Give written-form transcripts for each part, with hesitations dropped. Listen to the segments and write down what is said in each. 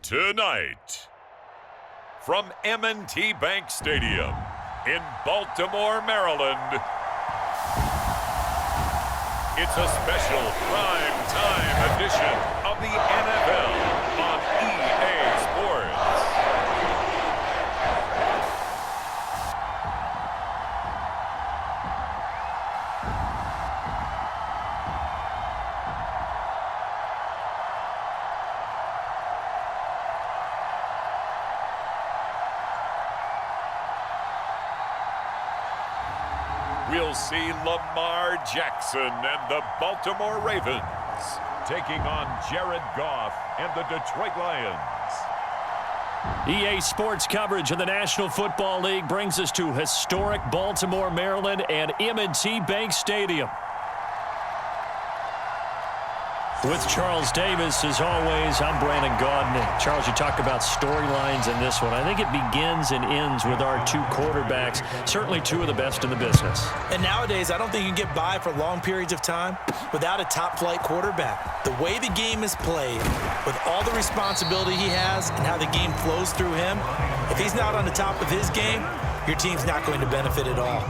Tonight, from M&T Bank Stadium in Baltimore, Maryland, it's a special prime-time edition of the NFL on EA Sports. We'll see Lamar Jackson and the Baltimore Ravens taking on Jared Goff and the Detroit Lions. EA Sports coverage of the National Football League brings us to historic Baltimore, Maryland and M&T Bank Stadium. With Charles Davis, as always, I'm Brandon Gaudin. Charles, you talked about storylines in this one. I think it begins and ends with our two quarterbacks, certainly two of the best in the business. And nowadays, I don't think you can get by for long periods of time without a top-flight quarterback. The way the game is played, with all the responsibility he has and how the game flows through him, if he's not on the top of his game, your team's not going to benefit at all.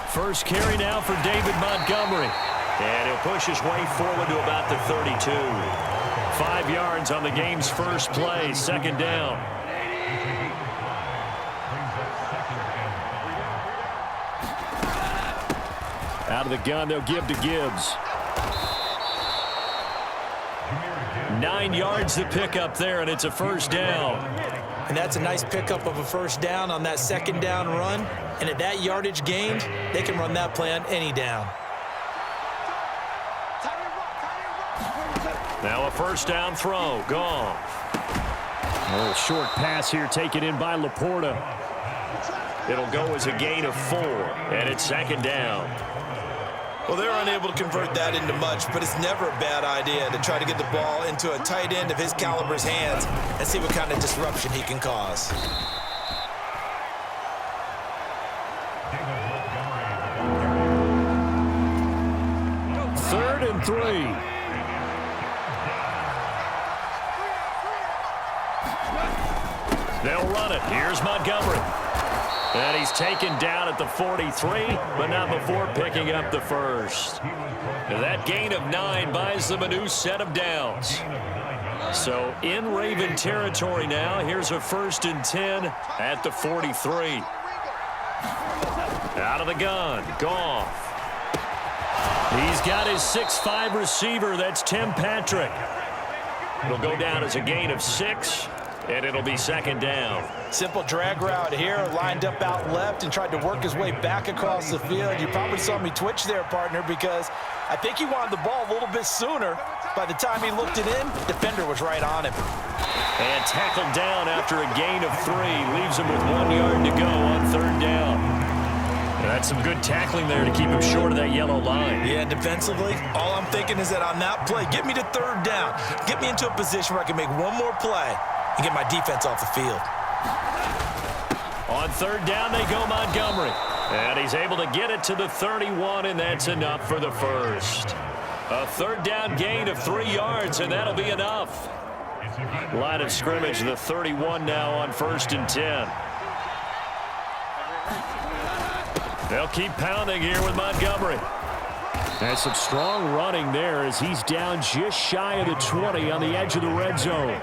First carry now for David Montgomery. And he'll push his way forward to about the 32. 5 yards on the game's first play, second down. Out of the gun, they'll give to Gibbs. 9 yards to pick up there, and it's a first down. And that's a nice pickup of a first down on that second down run. And at that yardage gained, they can run that play on any down. Now a first down throw. Goff. A little short pass here taken in by Laporta. It'll go as a gain of 4, and it's second down. Well, they're unable to convert that into much, but it's never a bad idea to try to get the ball into a tight end of his caliber's hands and see what kind of disruption he can cause. Third and 3. They'll run it. Here's Montgomery. And he's taken down at the 43, but not before picking up the first. That gain of 9 buys them a new set of downs. So in Raven territory now, here's a first and 10 at the 43. Out of the gun, Goff. He's got his 6'5" receiver, that's Tim Patrick. It'll go down as a gain of 6. And it'll be second down. Simple drag route here, lined up out left and tried to work his way back across the field. You probably saw me twitch there, partner, because I think he wanted the ball a little bit sooner. By the time he looked it in, defender was right on him. And tackled down after a gain of 3. Leaves him with 1 yard to go on third down. And that's some good tackling there to keep him short of that yellow line. Yeah, defensively, all I'm thinking is that on that play, get me to third down. Get me into a position where I can make one more play and get my defense off the field. On third down, they go Montgomery. And he's able to get it to the 31, and that's enough for the first. A third down gain of 3 yards, and that'll be enough. Line of scrimmage, the 31 now on first and 10. They'll keep pounding here with Montgomery. And some strong running there as he's down just shy of the 20 on the edge of the red zone.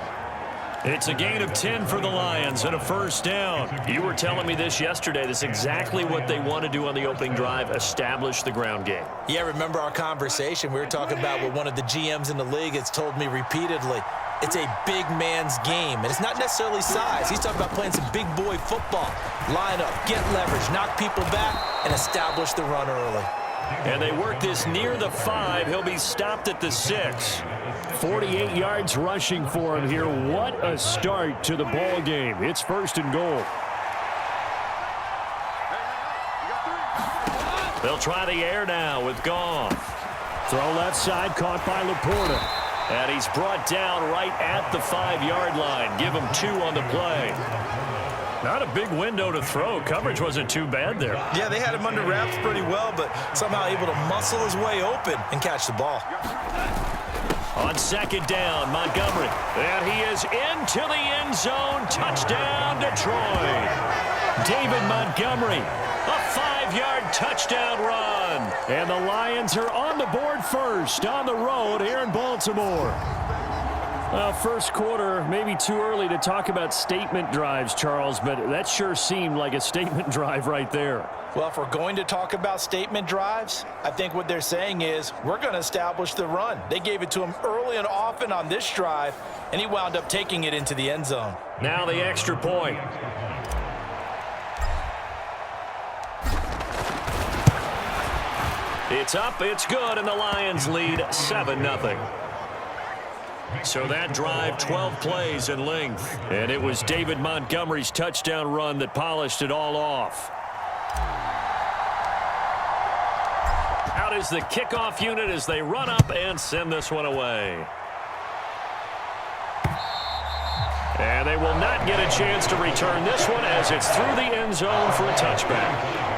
It's a gain of 10 for the Lions and a first down. You were telling me this yesterday. This is exactly what they want to do on the opening drive, establish the ground game. Yeah, remember our conversation? We were talking about what one of the GMs in the league has told me repeatedly. It's a big man's game, and it's not necessarily size. He's talking about playing some big boy football. Line up, get leverage, knock people back, and establish the run early. And they work this near the 5. He'll be stopped at the 6. 48 yards rushing for him here. What a start to the ball game. It's first and goal. They'll try the air now with Goff. Throw left side, caught by Laporta. And he's brought down right at the 5-yard line. Give him 2 on the play. Not a big window to throw. Coverage wasn't too bad there. Yeah, they had him under wraps pretty well, but somehow able to muscle his way open and catch the ball. On 2nd down, Montgomery. And he is into the end zone. Touchdown, Detroit. David Montgomery, a 5-yard touchdown run. And the Lions are on the board first on the road here in Baltimore. Well, first quarter, maybe too early to talk about statement drives, Charles, but that sure seemed like a statement drive right there. Well, if we're going to talk about statement drives, I think what they're saying is we're going to establish the run. They gave it to him early and often on this drive, and he wound up taking it into the end zone. Now the extra point. It's up, it's good, and the Lions lead 7-0. So that drive, 12 plays in length. And it was David Montgomery's touchdown run that polished it all off. Out is the kickoff unit as they run up and send this one away. And they will not get a chance to return this one as it's through the end zone for a touchback.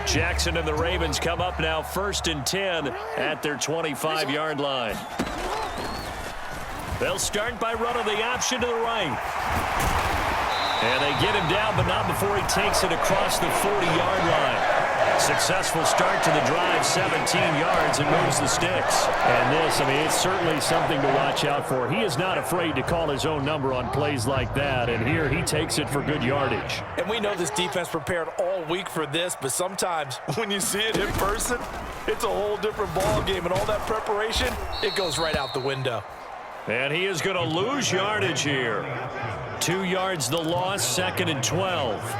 Jackson and the Ravens come up now 1st and 10 at their 25-yard line. They'll start by running the option to the right. And they get him down, but not before he takes it across the 40-yard line. Successful start to the drive, 17 yards, and moves the sticks. And this, I mean, it's certainly something to watch out for. He is not afraid to call his own number on plays like that, and here he takes it for good yardage. And we know this defense prepared all week for this, but sometimes when you see it in person, it's a whole different ball game, and all that preparation, it goes right out the window. And he is going to lose yardage here. 2 yards the loss, 2nd and 12.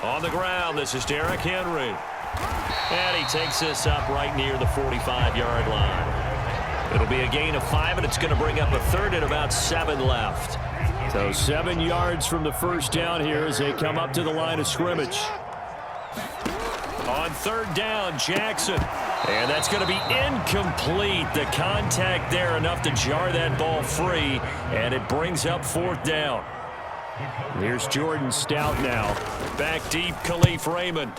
On the ground, this is Derrick Henry. And he takes this up right near the 45-yard line. It'll be a gain of 5, and it's going to bring up a 3rd and about 7 left. So 7 yards from the first down here as they come up to the line of scrimmage. On 3rd down, Jackson. And that's going to be incomplete. The contact there enough to jar that ball free, and it brings up 4th down. Here's Jordan Stout now. Back deep, Khalif Raymond.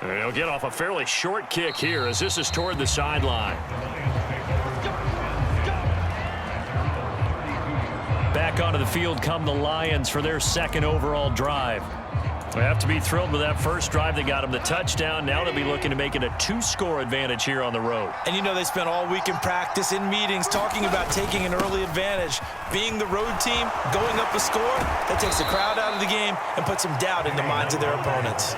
And he'll get off a fairly short kick here as this is toward the sideline. Back onto the field come the Lions for their 2nd overall drive. They have to be thrilled with that first drive. They got them the touchdown. Now they'll be looking to make it a 2-score advantage here on the road. And you know they spent all week in practice, in meetings, talking about taking an early advantage. Being the road team, going up a score, that takes the crowd out of the game and puts some doubt in the minds of their opponents.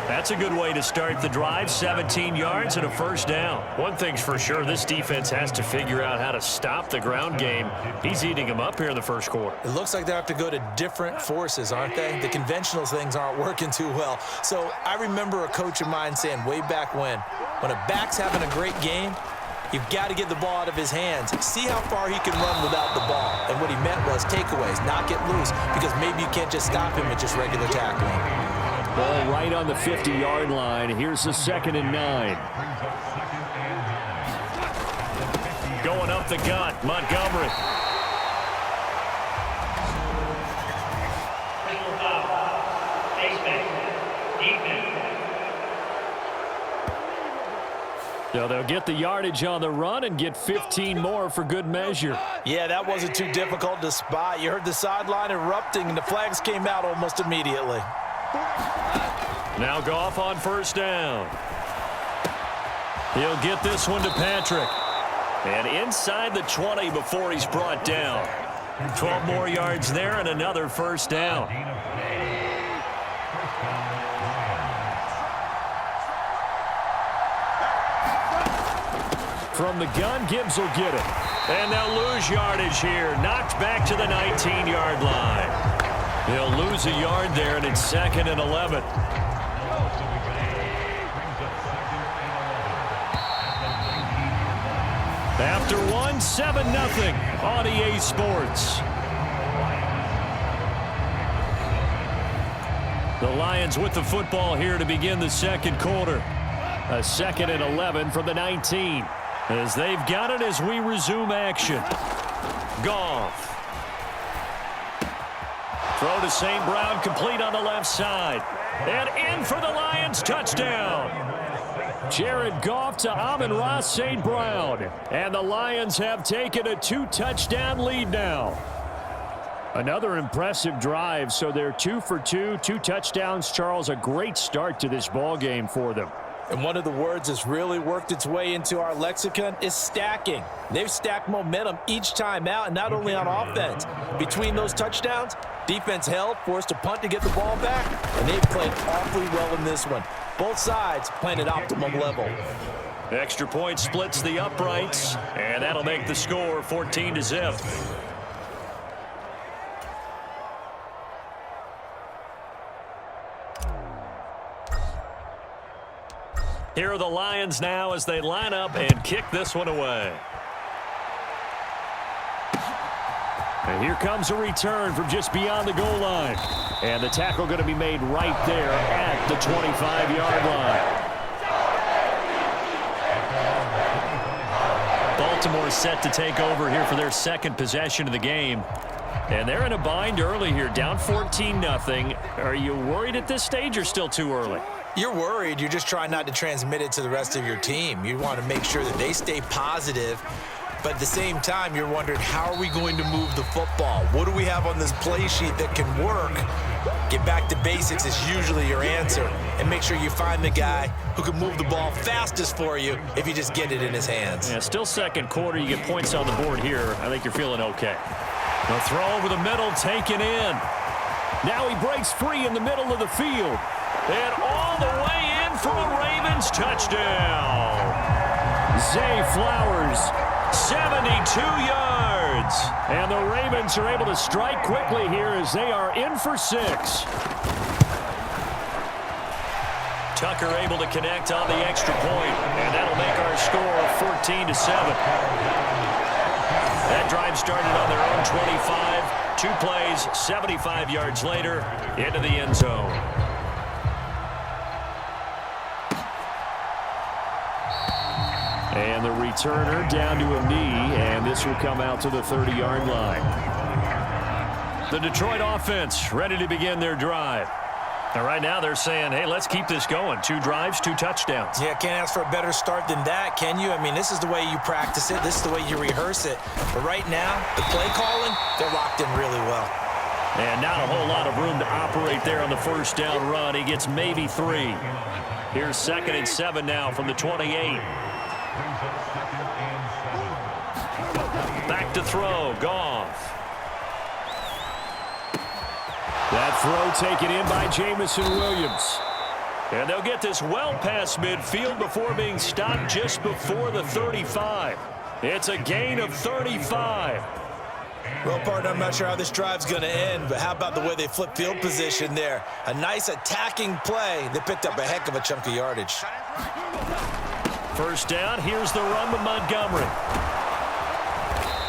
That's a good way to start the drive. 17 yards and a 1st down. One thing's for sure, this defense has to figure out how to stop the ground game. He's eating them up here in the first quarter. It looks like they have to go to different forces, aren't they? The conventional things aren't working too well. So I remember a coach of mine saying way back when a back's having a great game, you've got to get the ball out of his hands. See how far he can run without the ball. And what he meant was takeaways, not get loose, because maybe you can't just stop him with just regular tackling. Ball right on the 50-yard line. Here's the 2nd and 9. Going up the gut, Montgomery. So they'll get the yardage on the run and get 15 more for good measure. Yeah, that wasn't too difficult to spot. You heard the sideline erupting, and the flags came out almost immediately. Now Goff on 1st down. He'll get this one to Patrick. And inside the 20 before he's brought down. 12 more yards there and another 1st down. From the gun, Gibbs will get it. And they'll lose yardage here. Knocked back to the 19-yard line. They'll lose a yard there, and it's 2nd and 11. After one, 7-0 on EA Sports. The Lions with the football here to begin the second quarter. A 2nd and 11 from the 19. As they've got it as we resume action. Goff. Throw to St. Brown, complete on the left side. And in for the Lions, touchdown. Jared Goff to Amon-Ra St. Brown. And the Lions have taken a 2-touchdown lead now. Another impressive drive, so they're 2 for 2, 2 touchdowns. Charles, a great start to this ball game for them. And one of the words that's really worked its way into our lexicon is stacking. They've stacked momentum each time out, and not only on offense. Between those touchdowns, defense held, forced a punt to get the ball back, and they've played awfully well in this one. Both sides playing at optimum level. Extra point splits the uprights, and that'll make the score 14-0. Here are the Lions now as they line up and kick this one away. And here comes a return from just beyond the goal line. And the tackle going to be made right there at the 25-yard line. Baltimore set to take over here for their second possession of the game. And they're in a bind early here, down 14-0. Are you worried at this stage or still too early? You're worried. You're just trying not to transmit it to the rest of your team. You want to make sure that they stay positive. But at the same time, you're wondering, how are we going to move the football? What do we have on this play sheet that can work? Get back to basics is usually your answer. And make sure you find the guy who can move the ball fastest for you if you just get it in his hands. Yeah, still second quarter. You get points on the board here. I think you're feeling okay. The throw over the middle, taken in. Now he breaks free in the middle of the field. And all the way in for a Ravens touchdown. Zay Flowers, 72 yards. And the Ravens are able to strike quickly here as they are in for 6. Tucker able to connect on the extra point, and that'll make our score 14-7. That drive started on their own 25. 2 plays, 75 yards later, into the end zone. And the returner down to a knee, and this will come out to the 30-yard line. The Detroit offense ready to begin their drive. And right now they're saying, hey, let's keep this going. 2 drives, 2 touchdowns. Yeah, can't ask for a better start than that, can you? I mean, this is the way you practice it. This is the way you rehearse it. But right now, the play calling, they're locked in really well. And not a whole lot of room to operate there on the first down run. He gets maybe 3. Here's 2nd and 7 now from the 28. Back to throw, Goff. That throw taken in by Jamison Williams. And they'll get this well past midfield before being stopped just before the 35. It's a gain of 35. Well, partner, I'm not sure how this drive's going to end, but how about the way they flip field position there? A nice attacking play. They picked up a heck of a chunk of yardage. First down, here's the run with Montgomery.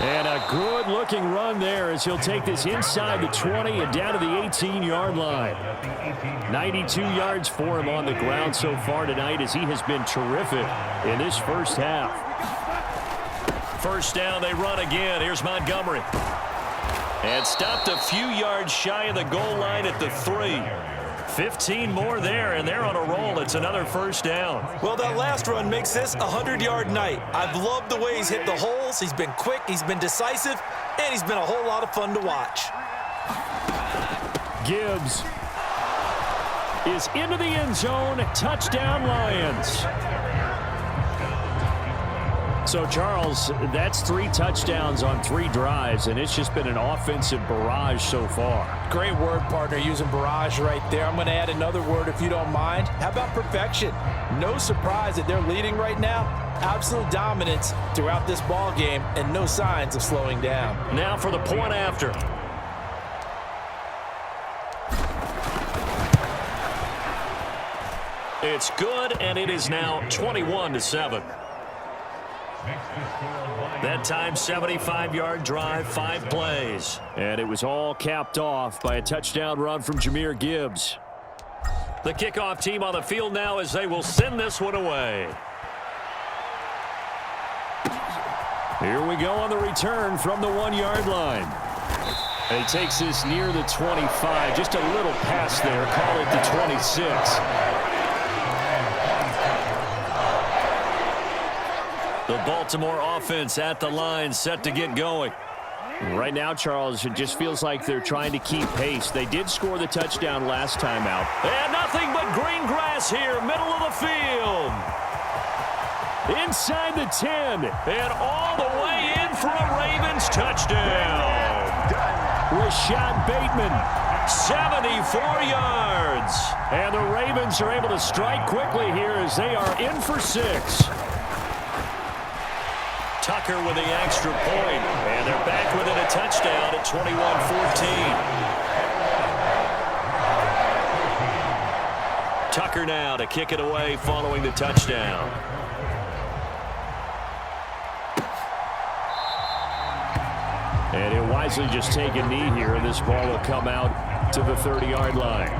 And a good-looking run there as he'll take this inside the 20 and down to the 18-yard line. 92 yards for him on the ground so far tonight as he has been terrific in this first half. First down, they run again. Here's Montgomery. And stopped a few yards shy of the goal line at the 3. 15 more there, and they're on a roll. It's another first down. Well, that last run makes this a 100-yard night. I've loved the way he's hit the holes. He's been quick, he's been decisive, and he's been a whole lot of fun to watch. Gibbs is into the end zone. Touchdown, Lions. So, Charles, that's 3 touchdowns on 3 drives, and it's just been an offensive barrage so far. Great word, partner, using barrage right there. I'm going to add another word if you don't mind. How about perfection? No surprise that they're leading right now. Absolute dominance throughout this ball game and no signs of slowing down. Now for the point after. It's good, and it is now 21-7. That time, 75-yard drive, 5 plays. And it was all capped off by a touchdown run from Jahmyr Gibbs. The kickoff team on the field now as they will send this one away. Here we go on the return from the 1-yard line. And he takes this near the 25. Just a little pass there. Call it the 26. The Baltimore offense at the line, set to get going. Right now, Charles, it just feels like they're trying to keep pace. They did score the touchdown last time out. And nothing but green grass here, middle of the field. Inside the 10, and all the way in for a Ravens touchdown. Rashad Bateman, 74 yards. And the Ravens are able to strike quickly here as they are in for 6. Tucker with the extra point, and they're back within a touchdown at 21-14. Tucker now to kick it away following the touchdown. And he'll wisely just take a knee here, and this ball will come out to the 30-yard line.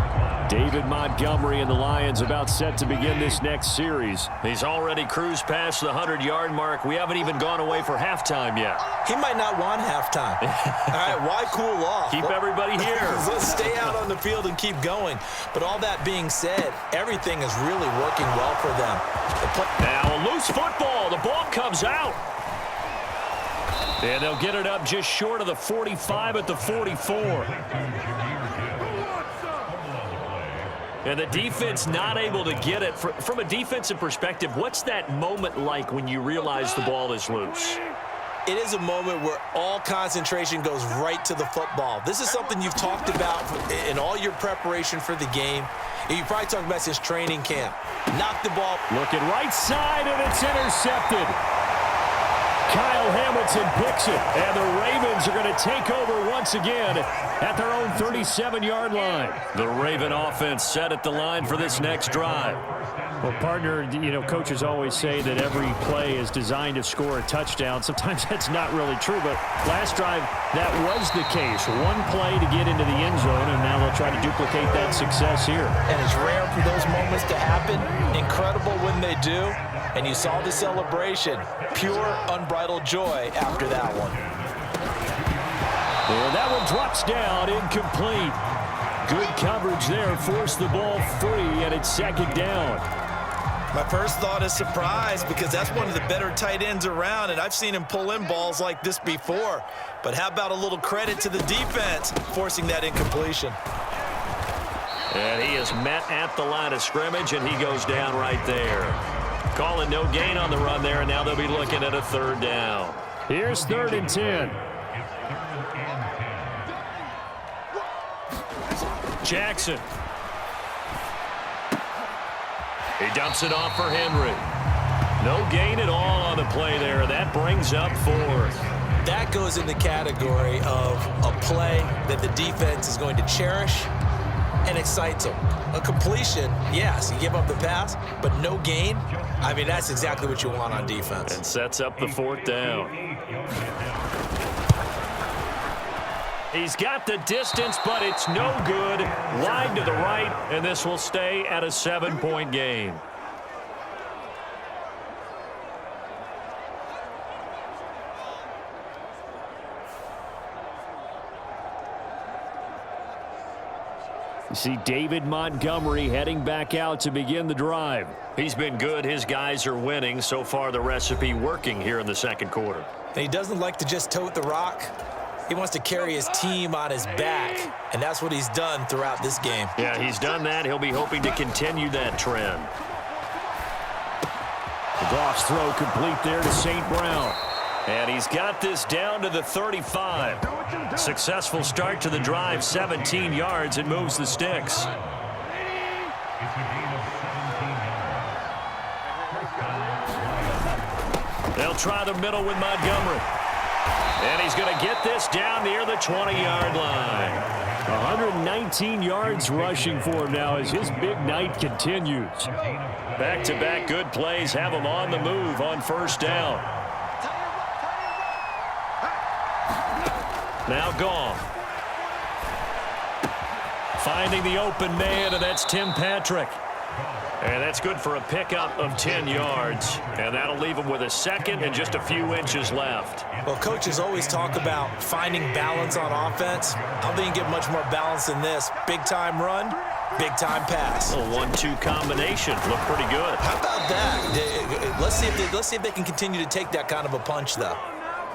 David Montgomery and the Lions about set to begin this next series. He's already cruised past the 100-yard mark. We haven't even gone away for halftime yet. He might not want halftime. All right, why cool off? Keep everybody here. Let's stay out on the field and keep going. But all that being said, everything is really working well for them. Now a loose football. The ball comes out. And they'll get it up just short of the 45 at the 44. And the defense not able to get it. From a defensive perspective, what's that moment like when you realize the ball is loose? It is a moment where all concentration goes right to the football. This is something you've talked about in all your preparation for the game. You probably talked about since training camp. Knock the ball. Looking right side, and it's intercepted. Kyle Hamilton picks it, and the Ravens are going to take over once again at their own 37-yard line. The Raven offense set at the line for this next drive. Well, partner, coaches always say that every play is designed to score a touchdown. Sometimes that's not really true, but last drive, that was the case. One play to get into the end zone, and now they'll try to duplicate that success here. And it's rare for those moments to happen. Incredible when they do. And you saw the celebration. Pure, unbridled joy after that one. And that one drops down, incomplete. Good coverage there, forced the ball free, and it's second down. My first thought is surprise because that's one of the better tight ends around, and I've seen him pull in balls like this before. But how about a little credit to the defense forcing that incompletion? And he is met at the line of scrimmage, and he goes down right there. Calling no gain on the run there, and now they'll be looking at a third down. Here's 3rd and 10. Jackson. He dumps it off for Henry. No gain at all on the play there. That brings up 4th. That goes in the category of a play that the defense is going to cherish and excites them. A completion, yes, you give up the pass, but no gain. I mean, that's exactly what you want on defense. And sets up the 4th down. He's got the distance, but it's no good. Wide to the right, and this will stay at a 7-point game. You see David Montgomery heading back out to begin the drive. He's been good. His guys are winning. So far, the recipe working here in the second quarter. And he doesn't like to just tote the rock. He wants to carry his team on his back, and that's what he's done throughout this game. Yeah, he's done that. He'll be hoping to continue that trend. The Goff's throw complete there to St. Brown. And he's got this down to the 35. Successful start to the drive, 17 yards, and moves the sticks. They'll try the middle with Montgomery. And he's going to get this down near the 20-yard line. 119 yards rushing for him now as his big night continues. Back-to-back good plays have him on the move on first down. Now Goff. Finding the open man, and that's Tim Patrick. And that's good for a pickup of 10 yards. And that'll leave him with a second and just a few inches left. Well, coaches always talk about finding balance on offense. I don't think you can get much more balance than this. Big-time run, big-time pass. A 1-2 combination. Look pretty good. How about that? Let's see if they can continue to take that kind of a punch, though.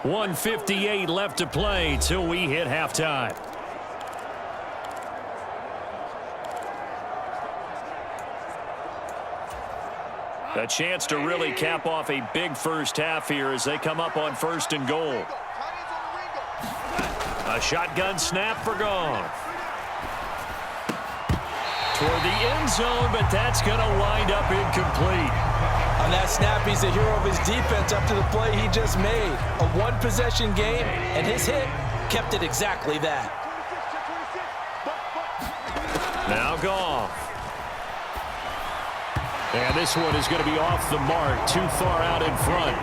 1:58 left to play till we hit halftime. A chance to really cap off a big first half here as they come up on 1st and goal. A shotgun snap for Goff. Toward the end zone, but that's going to wind up incomplete. On that snap, he's the hero of his defense up to the play he just made. A one-possession game, and his hit kept it exactly that. Now Goff. And this one is going to be off the mark, too far out in front.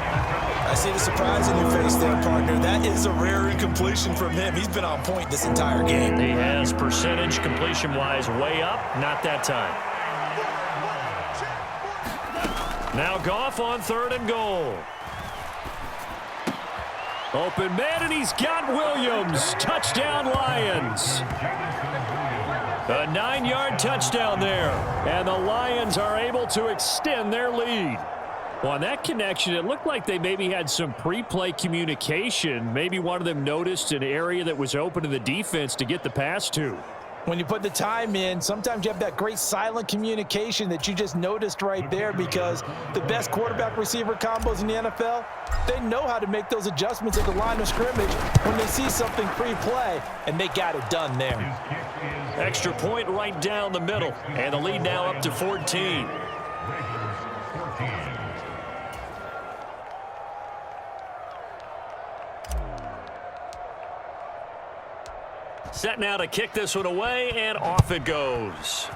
I see the surprise in your face there, partner. That is a rare incompletion from him. He's been on point this entire game. He has percentage completion-wise way up, not that time. Now Goff on 3rd and goal. Open man, and he's got Williams. Touchdown, Lions. A 9-yard touchdown there, and the Lions are able to extend their lead. Well, on that connection, it looked like they maybe had some pre-play communication. Maybe one of them noticed an area that was open to the defense to get the pass to. When you put the time in, sometimes you have that great silent communication that you just noticed right there, because the best quarterback-receiver combos in the NFL, they know how to make those adjustments at the line of scrimmage when they see something pre-play, and they got it done there. Extra point right down the middle, and the lead now up to 14. Set now to kick this one away, and off it goes.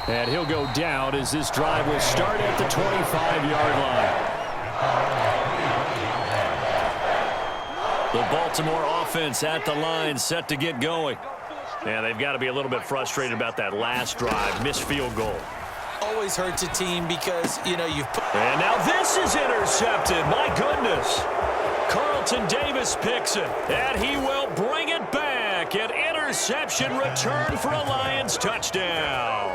And he'll go down as this drive will start at the 25-yard line. The Baltimore offense at the line, set to get going. And they've got to be a little bit frustrated about that last drive, missed field goal. Always hurts a team because, you know, you've put... And now this is intercepted. My goodness. Carlton Davis picks it, and he will bring it back. An interception return for a Lions touchdown.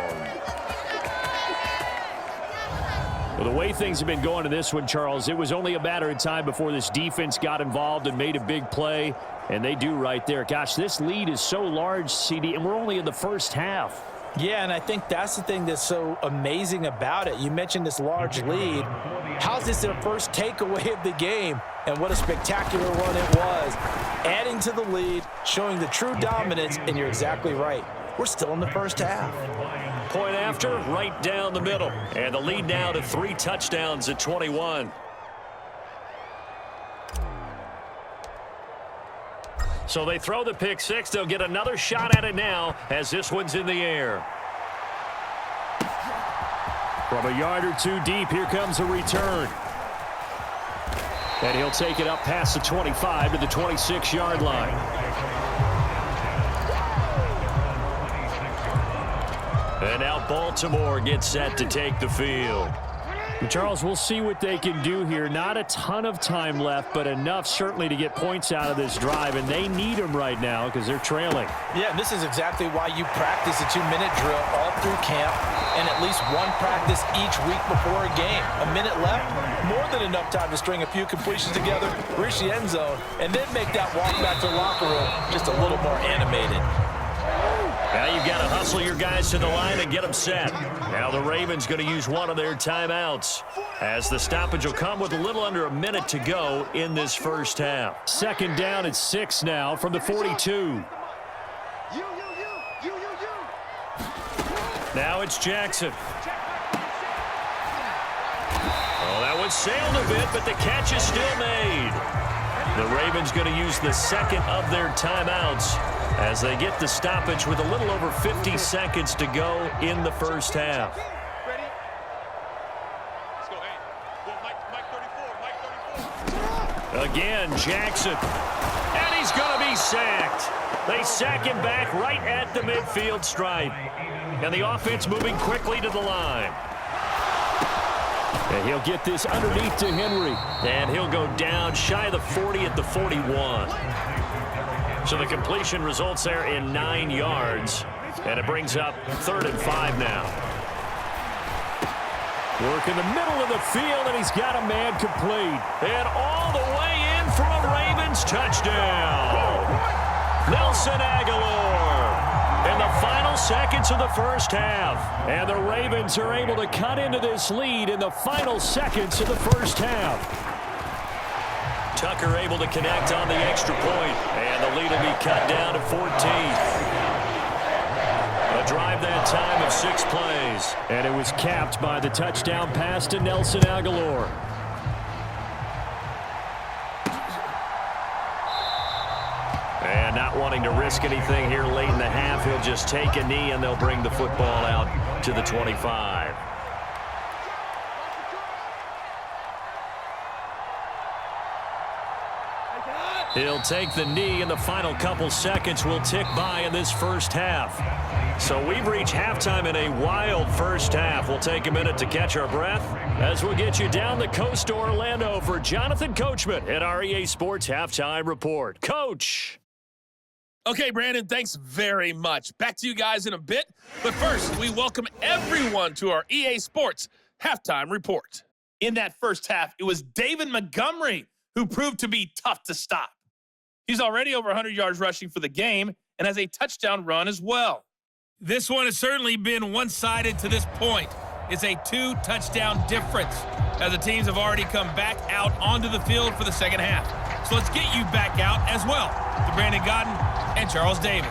Well, the way things have been going in this one, Charles, it was only a matter of time before this defense got involved and made a big play, and they do right there. Gosh, this lead is so large, CD, and we're only in the first half. Yeah, and I think that's the thing that's so amazing about it. You mentioned this large lead. How's this their first takeaway of the game? And what a spectacular one it was. Adding to the lead, showing the true dominance, and you're exactly right. We're still in the first half. Point after, right down the middle. And the lead now to 3 touchdowns at 21. So they throw the pick six. They'll get another shot at it now as this one's in the air. From a yard or two deep, here comes a return. And he'll take it up past the 25 to the 26-yard line. And now Baltimore gets set to take the field. Charles, we'll see what they can do here. Not a ton of time left, but enough certainly to get points out of this drive, and they need them right now because they're trailing. Yeah, and this is exactly why you practice a 2-minute drill all through camp and at least one practice each week before a game. A minute left, more than enough time to string a few completions together, reach the end zone, and then make that walk back to the locker room just a little more animated. Now you've got to hustle your guys to the line and get them set. Now the Ravens going to use one of their timeouts as the stoppage will come with a little under a minute to go in this first half. Second down at 6 now from the 42. Now it's Jackson. Oh, that one sailed a bit, but the catch is still made. The Ravens going to use the second of their timeouts as they get the stoppage with a little over 50 seconds to go in the first half. Again, Jackson. And he's going to be sacked. They sack him back right at the midfield stripe. And the offense moving quickly to the line. And he'll get this underneath to Henry. And he'll go down shy of the 40 at the 41. So the completion results there in 9 yards. And it brings up 3rd and 5 now. Work in the middle of the field, and he's got a man complete. And all the way in for a Ravens touchdown. Nelson Aguilar in the final seconds of the first half. And the Ravens are able to cut into this lead in the final seconds of the first half. Tucker able to connect on the extra point. And the lead will be cut down to 14. A drive that time of 6 plays. And it was capped by the touchdown pass to Nelson Aguilar. And not wanting to risk anything here late in the half, he'll just take a knee and they'll bring the football out to the 25. He'll take the knee, and the final couple seconds will tick by in this first half. So we've reached halftime in a wild first half. We'll take a minute to catch our breath as we'll get you down the coast to Orlando for Jonathan Coachman at our EA Sports Halftime Report. Coach. Okay, Brandon, thanks very much. Back to you guys in a bit. But first, we welcome everyone to our EA Sports Halftime Report. In that first half, it was David Montgomery who proved to be tough to stop. He's already over 100 yards rushing for the game and has a touchdown run as well. This one has certainly been one-sided to this point. It's a 2-touchdown difference as the teams have already come back out onto the field for the second half. So let's get you back out as well to Brandon Godden and Charles Davis.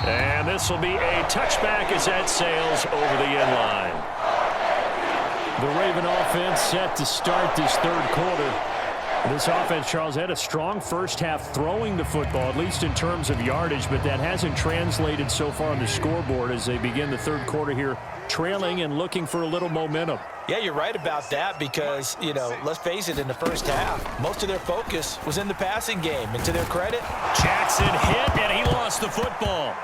And this will be a touchback as that sails over the end line. The Raven offense set to start this third quarter. This offense, Charles, had a strong first half throwing the football, at least in terms of yardage, but that hasn't translated so far on the scoreboard as they begin the third quarter here, trailing and looking for a little momentum. Yeah, you're right about that because, let's face it, in the first half, most of their focus was in the passing game. And to their credit, Jackson hit, and he lost the football.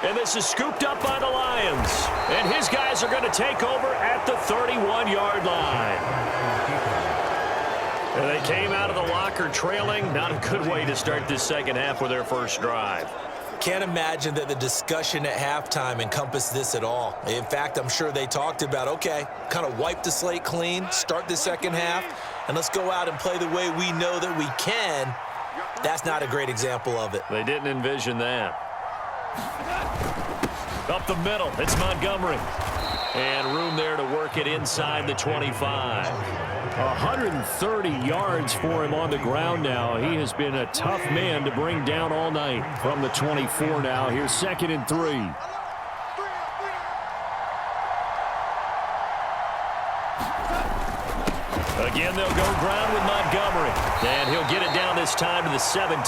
And this is scooped up by the Lions. And his guys are going to take over at the 31-yard line. And they came out of the locker trailing. Not a good way to start this second half with their first drive. Can't imagine that the discussion at halftime encompassed this at all. In fact, I'm sure they talked about, okay, kind of wipe the slate clean, start the second half, and let's go out and play the way we know that we can. That's not a great example of it. They didn't envision that. Up the middle, it's Montgomery. And room there to work it inside the 25. 130 yards for him on the ground now. He has been a tough man to bring down all night. From the 24 now, here's 2nd and 3. Again, they'll go ground with Montgomery. And he'll get it down this time to the 17.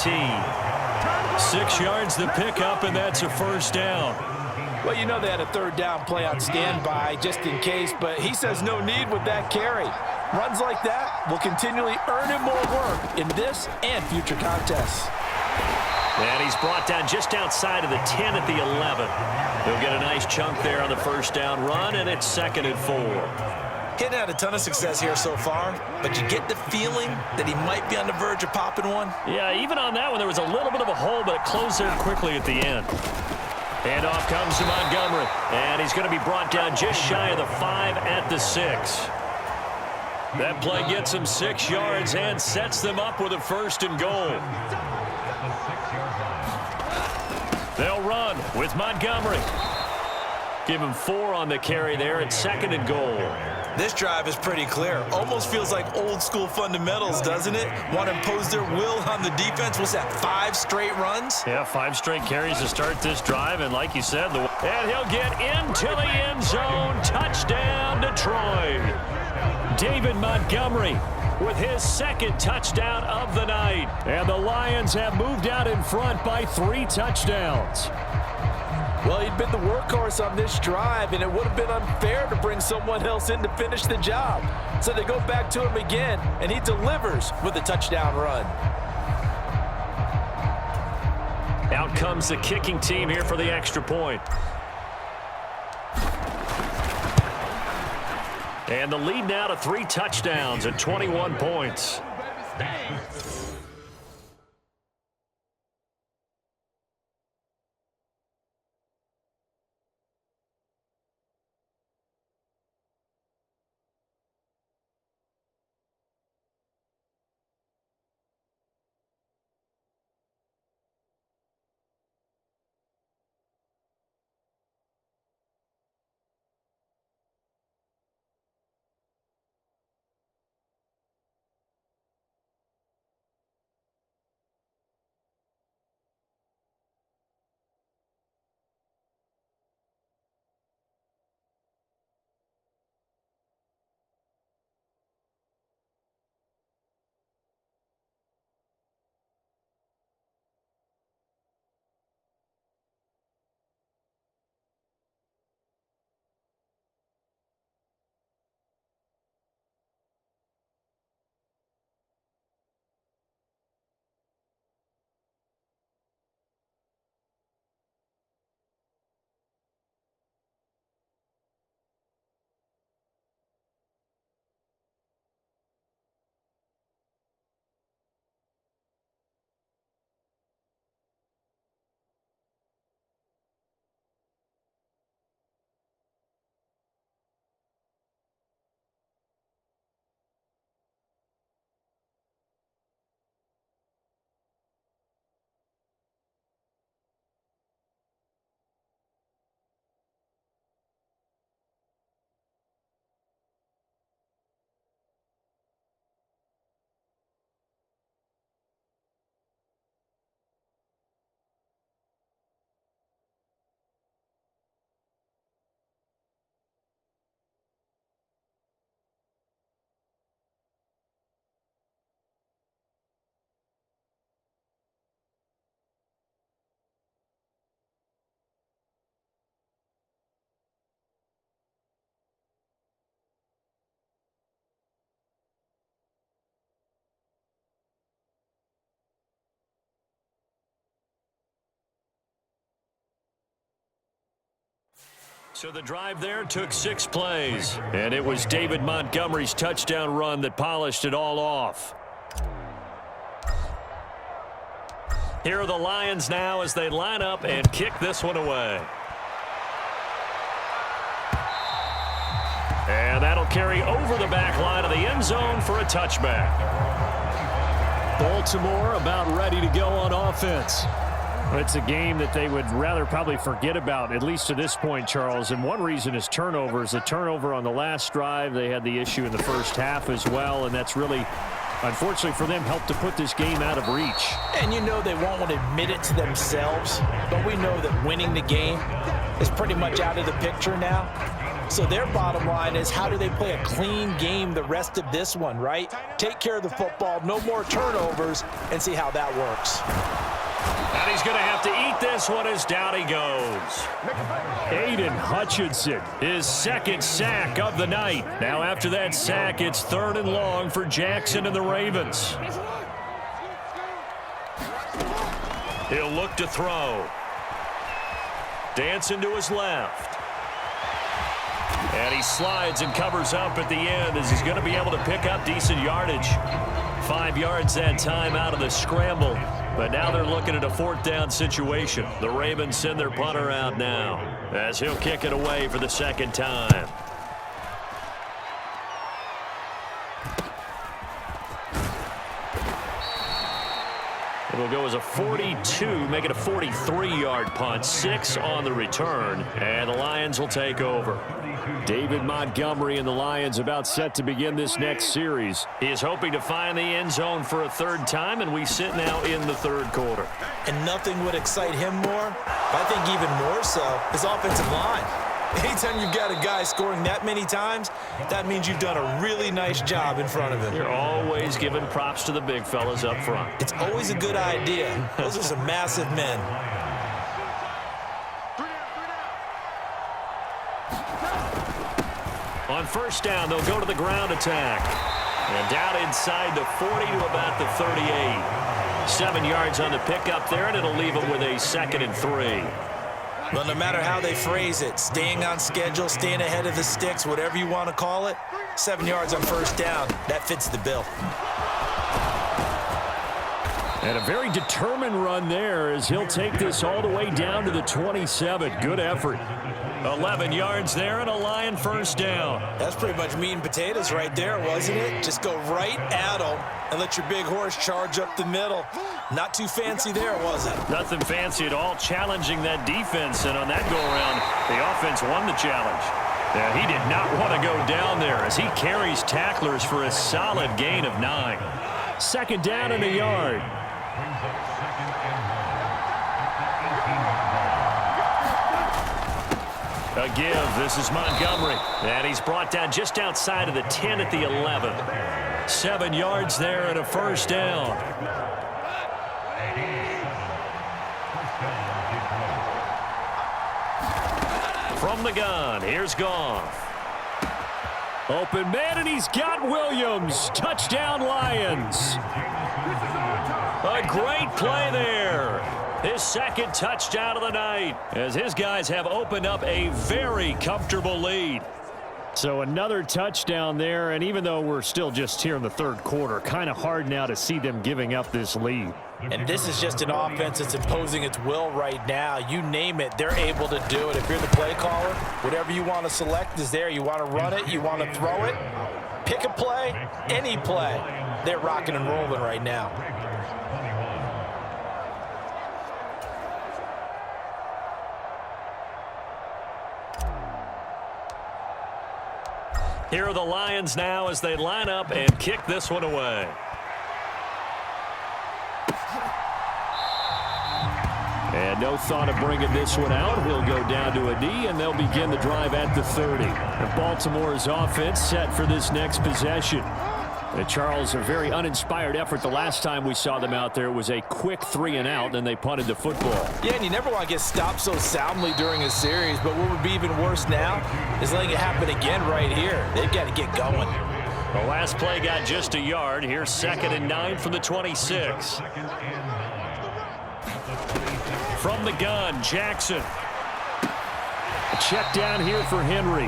6 yards the pickup, and that's a first down. Well, they had a third down play on standby just in case, but he says no need with that carry. Runs like that will continually earn him more work in this and future contests. And he's brought down just outside of the 10 at the 11. He'll get a nice chunk there on the first down run, and it's 2nd and 4. Hadn't had a ton of success here so far, but you get the feeling that he might be on the verge of popping one. Yeah, even on that one, there was a little bit of a hole, but it closed there quickly at the end. And off comes to Montgomery, and he's going to be brought down just shy of the 5 at the 6. That play gets him 6 yards and sets them up with a 1st and goal. They'll run with Montgomery. Give him 4 on the carry there at 2nd and goal. This drive is pretty clear. Almost feels like old school fundamentals, doesn't it? Want to impose their will on the defense. What's that, 5 straight runs? Yeah, 5 straight carries to start this drive. And like you said, and he'll get into the end zone. Touchdown, Detroit. David Montgomery with his 2nd touchdown of the night. And the Lions have moved out in front by 3 touchdowns. Well, he'd been the workhorse on this drive, and it would have been unfair to bring someone else in to finish the job. So they go back to him again, and he delivers with a touchdown run. Out comes the kicking team here for the extra point. And the lead now to 3 touchdowns at 21 points. So the drive there took 6 plays, and it was David Montgomery's touchdown run that polished it all off. Here are the Lions now as they line up and kick this one away. And that'll carry over the back line of the end zone for a touchback. Baltimore about ready to go on offense. It's a game that they would rather probably forget about, at least to this point, Charles. And one reason is turnovers. The turnover on the last drive, they had the issue in the first half as well, and that's really, unfortunately for them, helped to put this game out of reach. And you know they won't want to admit it to themselves, but we know that winning the game is pretty much out of the picture now. So their bottom line is, how do they play a clean game the rest of this one, right? Take care of the football, no more turnovers, and see how that works. And he's going to have to eat this one as down he goes. Aiden Hutchinson, his second sack of the night. Now after that sack, it's 3rd and long for Jackson and the Ravens. He'll look to throw. Dancing to his left. And he slides and covers up at the end as he's going to be able to pick up decent yardage. 5 yards that time out of the scramble. But now they're looking at a 4th down situation. The Ravens send their punter out now as he'll kick it away for the 2nd time. It'll go as a 42, make it a 43-yard punt. 6 on the return, and the Lions will take over. David Montgomery and the Lions about set to begin this next series. He is hoping to find the end zone for a 3rd time, and we sit now in the 3rd quarter. And nothing would excite him more, I think even more so, his offensive line. Anytime you've got a guy scoring that many times, that means you've done a really nice job in front of him. You're always giving props to the big fellas up front. It's always a good idea. Those are some massive men. first down, they'll go to the ground attack. And down inside the 40 to about the 38. 7 yards on the pickup there, and it'll leave them with a 2nd and 3. Well, no matter how they phrase it, staying on schedule, staying ahead of the sticks, whatever you want to call it, 7 yards on first down, that fits the bill. And a very determined run there as he'll take this all the way down to the 27. Good effort. 11 yards there and a Lion first down. That's pretty much meat and potatoes right there, wasn't it? Just go right at them and let your big horse charge up the middle. Not too fancy there, was it? Nothing fancy at all, challenging that defense. And on that go-around, the offense won the challenge. Yeah, he did not want to go down there as he carries tacklers for a solid gain of 9. 2nd down and a yard. A give. This is Montgomery. And he's brought down just outside of the 10 at the 11. 7 yards there and a first down. From the gun, here's Goff. Open man, and he's got Williams. Touchdown, Lions. A great play there. His 2nd touchdown of the night as his guys have opened up a very comfortable lead. So another touchdown there, and even though we're still just here in the 3rd quarter, kind of hard now to see them giving up this lead. And this is just an offense that's imposing its will right now. You name it, they're able to do it. If you're the play caller, whatever you want to select is there. You want to run it, you want to throw it, pick a play, any play. They're rocking and rolling right now. Here are the Lions now as they line up and kick this one away. And no thought of bringing this one out. We'll go down to a knee, and they'll begin the drive at the 30. And Baltimore's offense set for this next possession. And Charles, a very uninspired effort. The last time we saw them out there was a quick 3-and-out, and they punted the football. Yeah, and you never want to get stopped so soundly during a series, but what would be even worse now is letting it happen again right here. They've got to get going. The last play got just a yard. Here's 2nd and 9 from the 26. From the gun, Jackson. A check down here for Henry.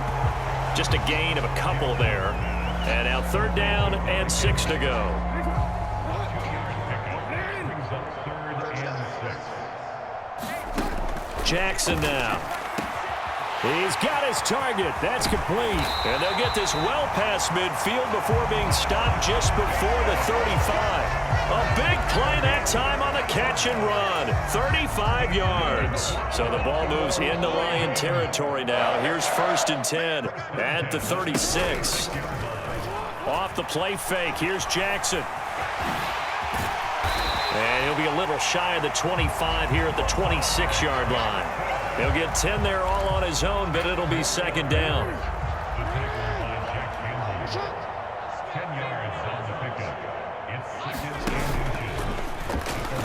Just a gain of a couple there. And now 3rd down and 6 to go. Jackson now. He's got his target. That's complete. And they'll get this well past midfield before being stopped just before the 35. A big play that time on the catch and run. 35 yards. So the ball moves into Lion territory now. Here's 1st and 10 at the 36. Off the play fake. Here's Jackson. And he'll be a little shy of the 25 here at the 26-yard line. He'll get 10 there all on his own, but it'll be 2nd down.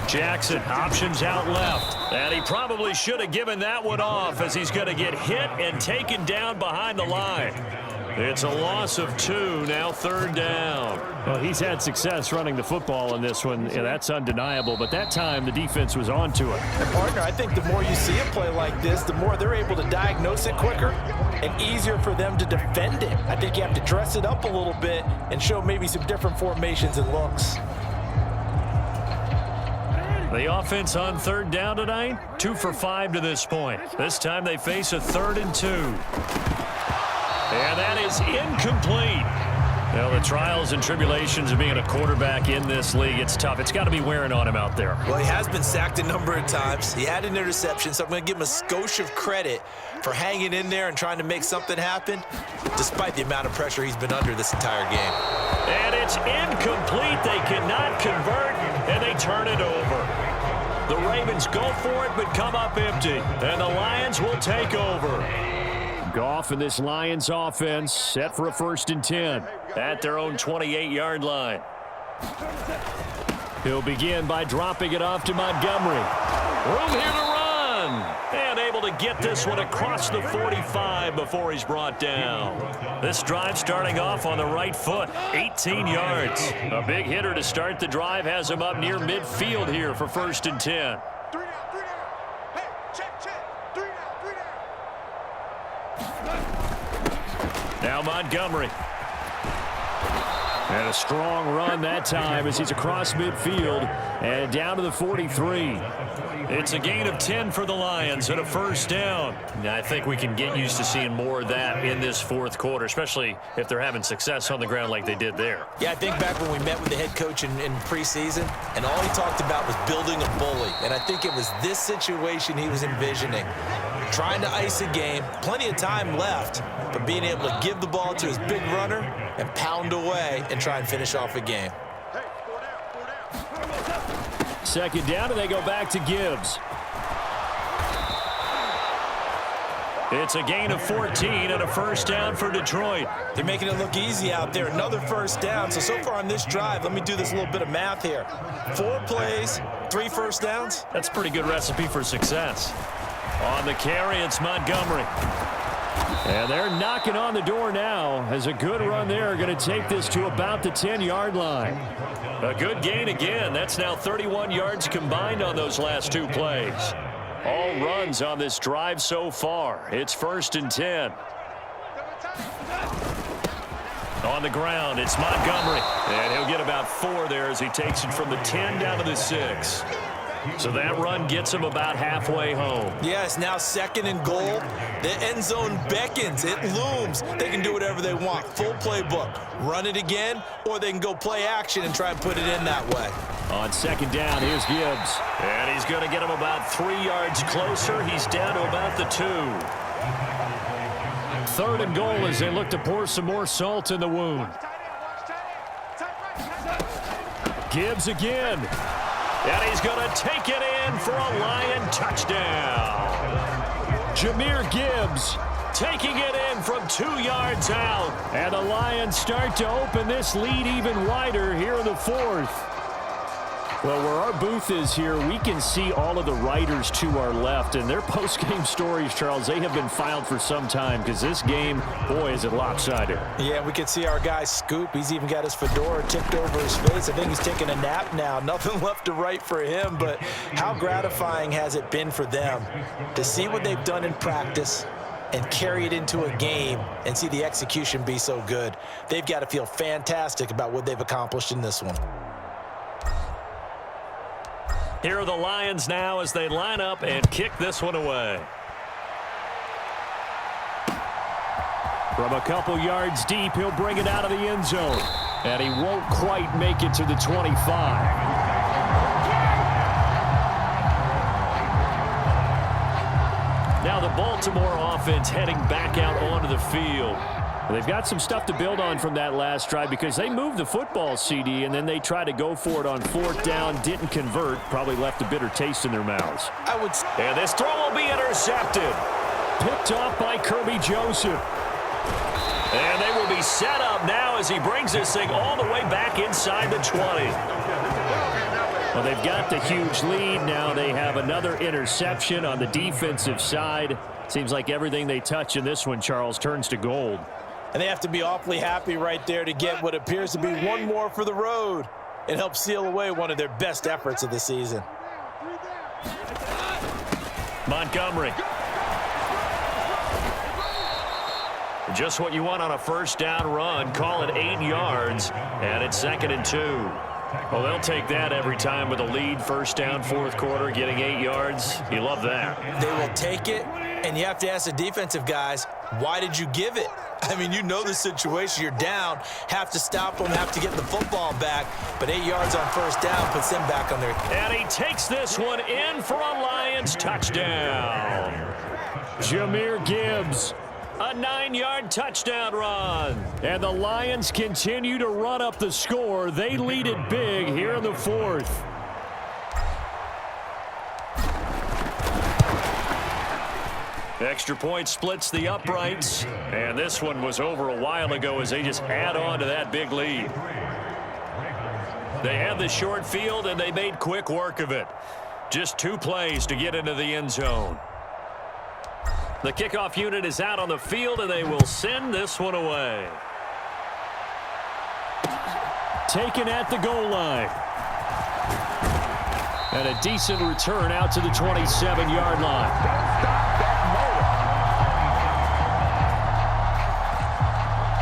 Jackson options out left. And he probably should have given that one off as he's going to get hit and taken down behind the line. It's a loss of 2, now 3rd down. Well, he's had success running the football in this one. Yeah, that's undeniable, but that time the defense was on to it. And partner, I think the more you see a play like this, the more they're able to diagnose it quicker and easier for them to defend it. I think you have to dress it up a little bit and show maybe some different formations and looks. The offense on 3rd down tonight, 2 for 5 to this point. This time they face a 3rd and 2. And that is incomplete. Well, the trials and tribulations of being a quarterback in this league, it's tough. It's got to be wearing on him out there. Well, he has been sacked a number of times. He had an interception, so I'm going to give him a skosh of credit for hanging in there and trying to make something happen, despite the amount of pressure he's been under this entire game. And it's incomplete. They cannot convert, and they turn it over. The Ravens go for it, but come up empty. And the Lions will take over. Goff and this Lions offense set for a 1st and 10 at their own 28-yard line. He'll begin by dropping it off to Montgomery. Room here to run. And able to get this one across the 45 before he's brought down. This drive starting off on the right foot, 18 yards. A big hitter to start the drive has him up near midfield here for 1st and 10. Now Montgomery. And a strong run that time as he's across midfield and down to the 43. It's a gain of 10 for the Lions and a 1st down. I think we can get used to seeing more of that in this 4th quarter, especially if they're having success on the ground like they did there. Yeah, I think back when we met with the head coach in preseason, and all he talked about was building a bully. And I think it was this situation he was envisioning. Trying to ice a game, plenty of time left, but being able to give the ball to his big runner and pound away and try and finish off a game. 2nd down, and they go back to Gibbs. It's a gain of 14 and a 1st down for Detroit. They're making it look easy out there. Another 1st down. So far on this drive, let me do this little bit of math here. 4 plays, 3 1st downs. That's a pretty good recipe for success. On the carry, it's Montgomery. And they're knocking on the door now as a good run there going to take this to about the 10-yard line. A good gain again. That's now 31 yards combined on those last 2 plays. All runs on this drive so far. It's 1st and 10. On the ground, it's Montgomery. And he'll get about 4 there as he takes it from the 10 down to the 6. So that run gets him about halfway home. Yeah, it's now 2nd and goal. The end zone beckons. It looms. They can do whatever they want. Full playbook. Run it again, or they can go play action and try and put it in that way. On 2nd down, here's Gibbs. And he's going to get him about 3 yards closer. He's down to about the 2. 3rd and goal as they look to pour some more salt in the wound. Gibbs again. And he's going to take it in for a Lion touchdown. Jahmyr Gibbs taking it in from 2 yards out. And the Lions start to open this lead even wider here in the 4th. Well, where our booth is here, we can see all of the writers to our left. And their post-game stories, Charles, they have been filed for some time because this game, boy, is it lopsided. Yeah, we can see our guy Scoop. He's even got his fedora tipped over his face. I think he's taking a nap now. Nothing left to write for him, but how gratifying has it been for them to see what they've done in practice and carry it into a game and see the execution be so good. They've got to feel fantastic about what they've accomplished in this one. Here are the Lions now as they line up and kick this one away. From a couple yards deep, he'll bring it out of the end zone. And he won't quite make it to the 25. Now the Baltimore offense heading back out onto the field. They've got some stuff to build on from that last drive because they moved the football, CD, and then they tried to go for it on 4th down, didn't convert, probably left a bitter taste in their mouths. And this throw will be intercepted. Picked off by Kirby Joseph. And they will be set up now as he brings this thing all the way back inside the 20. Well, they've got the huge lead. Now they have another interception on the defensive side. Seems like everything they touch in this one, Charles, turns to gold. And they have to be awfully happy right there to get what appears to be one more for the road and help seal away one of their best efforts of the season. Montgomery. Just what you want on a 1st down run. Call it 8 yards, and it's 2nd and 2. Well, they'll take that every time with a lead. 1st down, 4th quarter, getting 8 yards. You love that. They will take it, and you have to ask the defensive guys, why did you give it? I mean, you know the situation. You're down, have to stop them, have to get the football back, but 8 yards on 1st down puts them back on their... And he takes this one in for a Lions touchdown. Jahmyr Gibbs. A 9-yard touchdown run. And the Lions continue to run up the score. They lead it big here in the 4th. Extra point splits the uprights. And this one was over a while ago as they just add on to that big lead. They had the short field and they made quick work of it. Just 2 plays to get into the end zone. The kickoff unit is out on the field, and they will send this one away. Taken at the goal line. And a decent return out to the 27-yard line.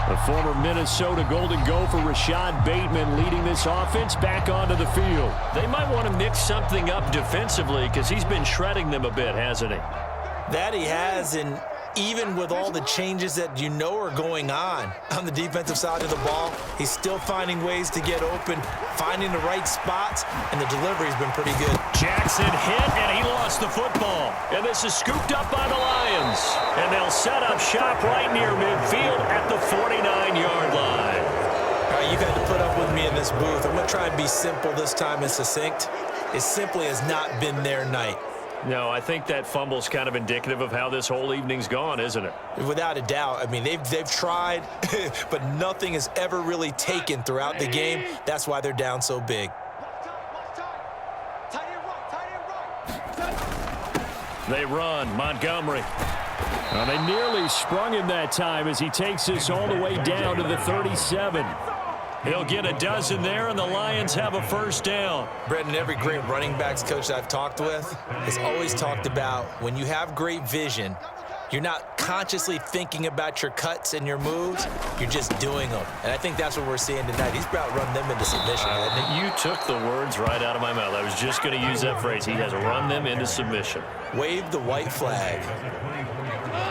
The former Minnesota Golden Gopher Rashad Bateman leading this offense back onto the field. They might want to mix something up defensively because he's been shredding them a bit, hasn't he? That he has, and even with all the changes that you know are going on the defensive side of the ball, he's still finding ways to get open, finding the right spots, and the delivery's been pretty good. Jackson hit, and he lost the football. And this is scooped up by the Lions. And they'll set up shop right near midfield at the 49-yard line. All right, you've had to put up with me in this booth. I'm going to try and be simple this time and succinct. It simply has not been their night. No, I think that fumble's kind of indicative of how this whole evening's gone, isn't it? Without a doubt. I mean, they've tried, but nothing has ever really taken throughout the game. That's why they're down so big. They run. Montgomery. Well, they nearly sprung him that time as he takes this all the way down to the 37. He'll get a dozen there, and the Lions have a first down. Brendan, every great running backs coach I've talked with has always talked about when you have great vision, you're not consciously thinking about your cuts and your moves. You're just doing them. And I think that's what we're seeing tonight. He's about run them into submission, hasn't he? You took the words right out of my mouth. I was just going to use that phrase. He has run them into submission. Wave the white flag.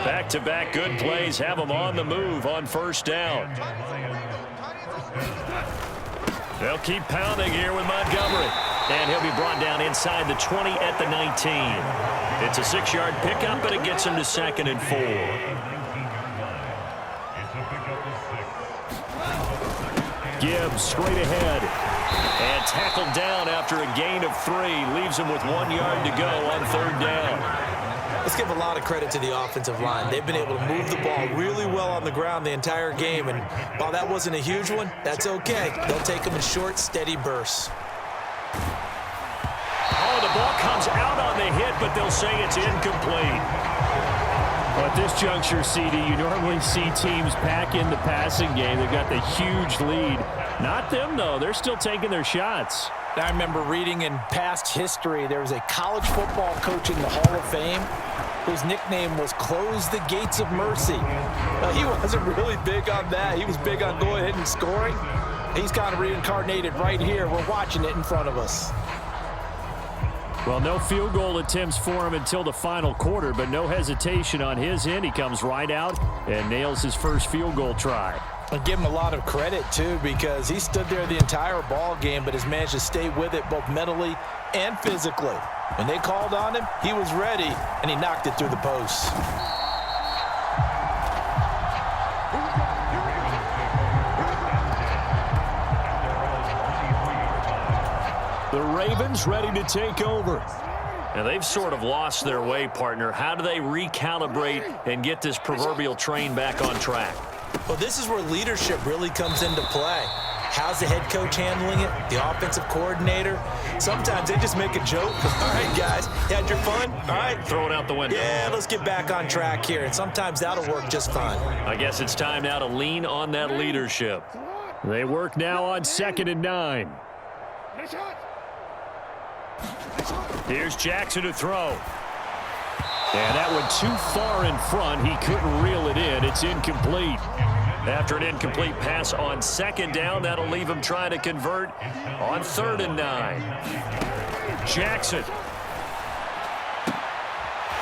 Back-to-back good plays have them on the move on first down. They'll keep pounding here with Montgomery. And he'll be brought down inside the 20 at the 19. It's a 6-yard pickup, but it gets him to 2nd and 4. Gibbs straight ahead. And tackled down after a gain of 3. Leaves him with 1 yard to go on 3rd down. Let's give a lot of credit to the offensive line. They've been able to move the ball really well on the ground the entire game, and while that wasn't a huge one, that's okay. They'll take them in short, steady bursts. Oh, the ball comes out on the hit, but they'll say it's incomplete. Well, at this juncture, CD, you normally see teams pack in the passing game. They've got the huge lead. Not them, though. They're still taking their shots. I remember reading in past history, there was a college football coach in the Hall of Fame whose nickname was Close the Gates of Mercy. He wasn't really big on that. He was big on going ahead and scoring. He's kind of reincarnated right here. We're watching it in front of us. Well, no field goal attempts for him until the final quarter, but no hesitation on his end. He comes right out and nails his first field goal try. I give him a lot of credit, too, because he stood there the entire ball game but has managed to stay with it both mentally and physically. When they called on him, he was ready, and he knocked it through the posts. The Ravens ready to take over. And they've sort of lost their way, partner. How do they recalibrate and get this proverbial train back on track? Well, this is where leadership really comes into play. How's the head coach handling it? The offensive coordinator? Sometimes they just make a joke. All right, guys, you had your fun? All right. Throw it out the window. Yeah, let's get back on track here. And sometimes that'll work just fine. I guess it's time now to lean on that leadership. They work now on 2nd and 9. Here's Jackson to throw. And that one too far in front. He couldn't reel it in. It's incomplete. After an incomplete pass on 2nd down, that'll leave him trying to convert on 3rd and 9. Jackson.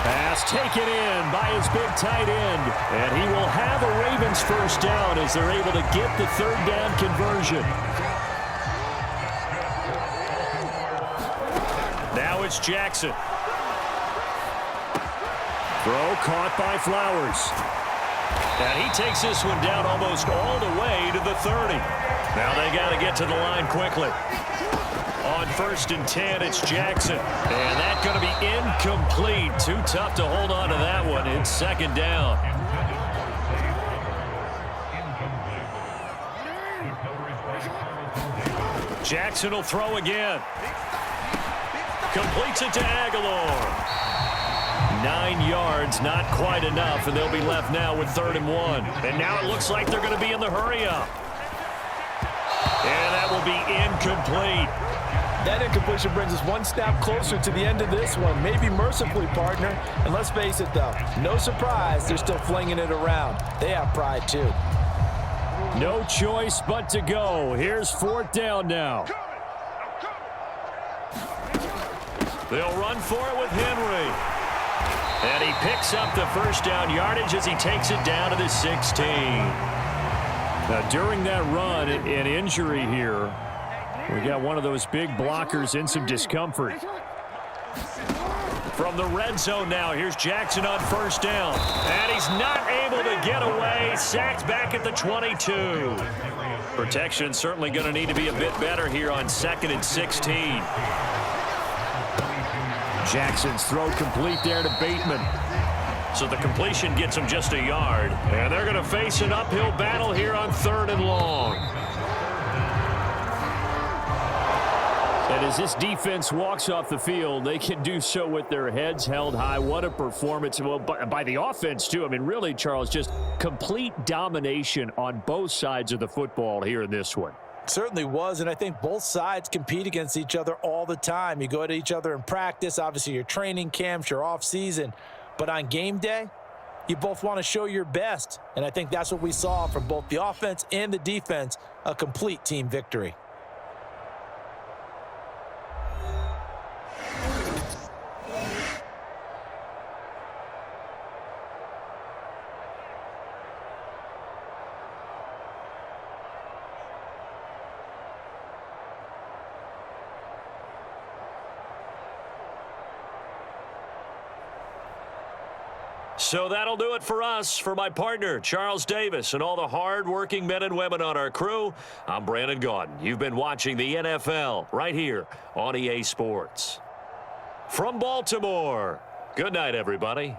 Pass taken in by his big tight end. And he will have a Ravens first down as they're able to get the 3rd down conversion. Now it's Jackson. Throw caught by Flowers. And he takes this one down almost all the way to the 30. Now they got to get to the line quickly. On 1st and 10, it's Jackson. And that's going to be incomplete. Too tough to hold on to that one. It's 2nd down. Jackson will throw again. Completes it to Aguilar. 9 yards, not quite enough, and they'll be left now with 3rd and 1. And now it looks like they're going to be in the hurry-up. And that will be incomplete. That incompletion brings us one snap closer to the end of this one. Maybe mercifully, partner. And let's face it, though, no surprise, they're still flinging it around. They have pride, too. No choice but to go. Here's 4th down now. They'll run for it with Henry. And he picks up the 1st down yardage as he takes it down to the 16. Now, during that run, an injury here. We got one of those big blockers in some discomfort. From the red zone now, here's Jackson on 1st down. And he's not able to get away. Sacked back at the 22. Protection certainly going to need to be a bit better here on 2nd and 16. Jackson's throw complete there to Bateman. So the completion gets him just a yard. And they're going to face an uphill battle here on 3rd and long. And as this defense walks off the field, they can do so with their heads held high. What a performance. Well, by the offense, too. I mean, really, Charles, just complete domination on both sides of the football here in this one. Certainly was, and I think both sides compete against each other all the time. You go to each other in practice, obviously your training camps, your off-season. But on game day, you both want to show your best. And I think that's what we saw from both the offense and the defense, a complete team victory. So that'll do it for us. For my partner, Charles Davis, and all the hard-working men and women on our crew, I'm Brandon Gaudin. You've been watching the NFL right here on EA Sports. From Baltimore, good night, everybody.